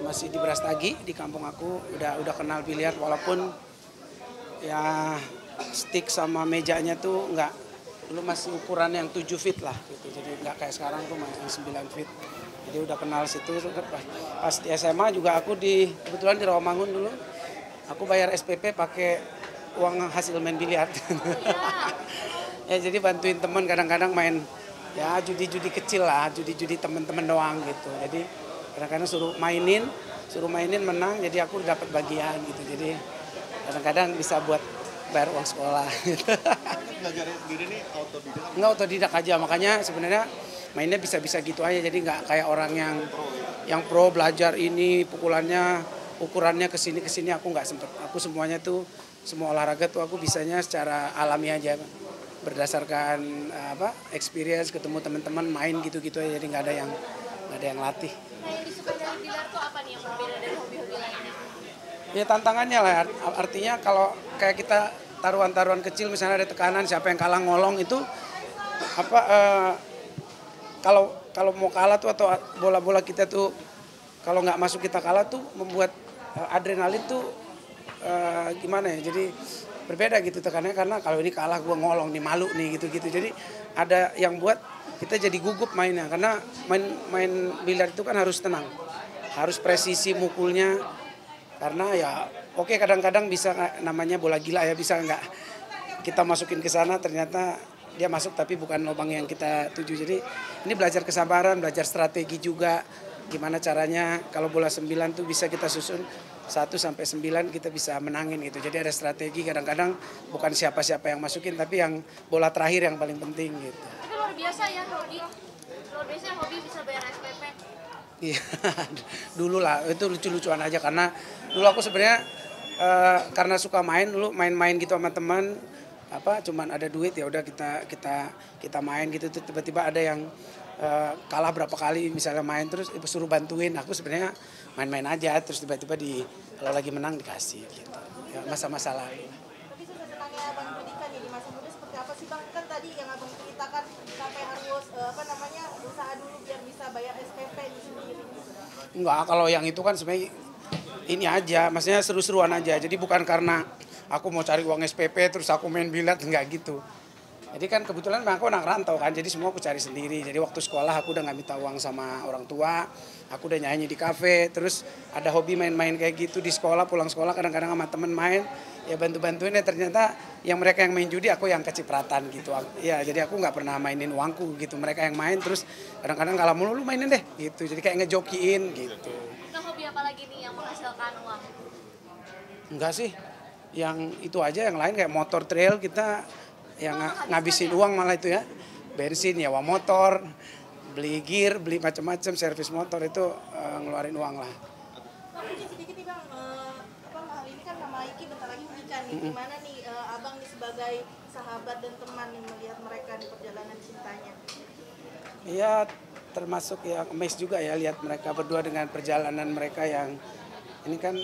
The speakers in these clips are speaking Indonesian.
masih di Brastagi di kampung aku udah kenal biliar, walaupun ya stick sama mejanya tuh enggak, dulu masih ukuran yang 7 feet lah gitu, jadi nggak kayak sekarang tuh masih 9 feet. Jadi udah kenal situ. Pas di SMA juga aku kebetulan di Rawamangun dulu aku bayar SPP pakai uang hasil main biliar. Ya jadi bantuin temen kadang-kadang main ya judi-judi kecil lah, judi-judi temen-temen doang gitu. Jadi kadang-kadang suruh mainin menang, jadi aku dapat bagian gitu. Jadi kadang-kadang bisa buat bayar uang sekolah gitu. Belajarnya sendiri nih autodidak? Nggak, autodidak aja, makanya sebenarnya mainnya bisa-bisa gitu aja, jadi nggak kayak orang yang pro belajar ini pukulannya ukurannya kesini aku nggak sempet. Aku semuanya tuh, semua olahraga tuh aku bisanya secara alami aja, berdasarkan experience, ketemu teman-teman main gitu-gitu aja, jadi nggak ada yang latih. Nah, yang disukai dari biliar tuh apa nih yang berbeda dari hobi-hobi lainnya? Ya tantangannya lah, artinya kalau kayak kita taruhan-taruhan kecil misalnya ada tekanan siapa yang kalah ngolong itu kalau mau kalah tuh atau bola-bola kita tuh kalau nggak masuk kita kalah tuh membuat adrenalin tuh gimana ya, jadi berbeda gitu tekanannya, karena kalau ini kalah gue ngolong nih, malu nih gitu-gitu, jadi ada yang buat kita jadi gugup mainnya, karena main biliar itu kan harus tenang, harus presisi mukulnya, karena ya oke, kadang-kadang bisa namanya bola gila ya, bisa nggak kita masukin ke sana ternyata dia masuk tapi bukan lubang yang kita tuju. Jadi ini belajar kesabaran, belajar strategi juga, gimana caranya kalau bola 9 tuh bisa kita susun 1 sampai 9 kita bisa menangin gitu. Jadi ada strategi, kadang-kadang bukan siapa-siapa yang masukin tapi yang bola terakhir yang paling penting gitu. Tapi luar biasa ya hobi. Luar biasa hobi bisa bayar SPP. Iya, dulu lah itu lucu-lucuan aja, karena dulu aku sebenarnya karena suka main dulu, main-main gitu sama teman, cuman ada duit ya udah kita main gitu, tiba-tiba ada yang kalah berapa kali misalnya main, terus suruh bantuin, aku sebenarnya main-main aja, terus tiba-tiba kalau lagi menang dikasih gitu. Ya, masa-masa lalu. Tapi senangnya Abang pendidikan nih di masa muda seperti apa sih Bang? Kan tadi yang Abang ceritakan sampai harus usaha dulu biar bisa bayar SPP di sendiri. Enggak, kalau yang itu kan sebenarnya ini aja, maksudnya seru-seruan aja. Jadi bukan karena aku mau cari uang SPP terus aku main biliar, enggak gitu. Jadi kan kebetulan aku anak rantau kan, jadi semua aku cari sendiri. Jadi waktu sekolah aku udah nggak minta uang sama orang tua, aku udah nyanyi di kafe, terus ada hobi main-main kayak gitu di sekolah, pulang sekolah kadang-kadang sama temen main, ya bantu-bantuin, ya ternyata yang mereka yang main judi aku yang kecipratan gitu. Ya jadi aku nggak pernah mainin uangku gitu, mereka yang main, terus kadang-kadang kalah mulu, lu mainin deh gitu, jadi kayak ngejokiin gitu. Nah, hobi apa lagi nih yang menghasilkan uang? Enggak sih, yang itu aja, yang lain kayak motor trail kita yang ngabisin uang malah itu ya, bensin, nyewa motor, beli gear, beli macam-macam, servis motor itu ngeluarin uang lah. Bang, sedikit nih Bang, hal ini kan nama Iki bentar lagi menikah nih, gimana nih Abang nih sebagai sahabat dan teman nih melihat mereka di perjalanan cintanya? Iya, termasuk yang amazed juga ya lihat mereka berdua dengan perjalanan mereka yang ini kan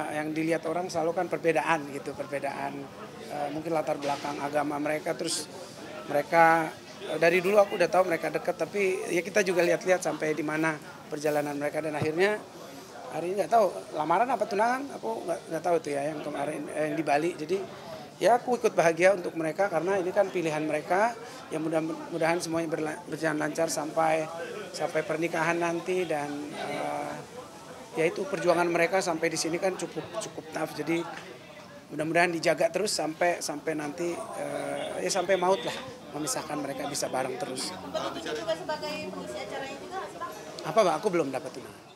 yang dilihat orang selalu kan perbedaan gitu, mungkin latar belakang agama mereka, terus mereka dari dulu aku udah tahu mereka dekat, tapi ya kita juga lihat-lihat sampai di mana perjalanan mereka, dan akhirnya hari ini nggak tahu lamaran apa tunangan, aku nggak tahu tuh ya yang kemarin yang di Bali. Jadi ya aku ikut bahagia untuk mereka karena ini kan pilihan mereka, yang mudah-mudahan semuanya berjalan lancar sampai pernikahan nanti, dan ya itu perjuangan mereka sampai di sini kan cukup tough, jadi mudah-mudahan dijaga terus sampai nanti ya sampai maut lah memisahkan mereka bisa bareng terus. Bang Iki juga sebagai pengisi acaranya juga nggak sih Bang? Apa Bang? Aku belum dapat tunangan.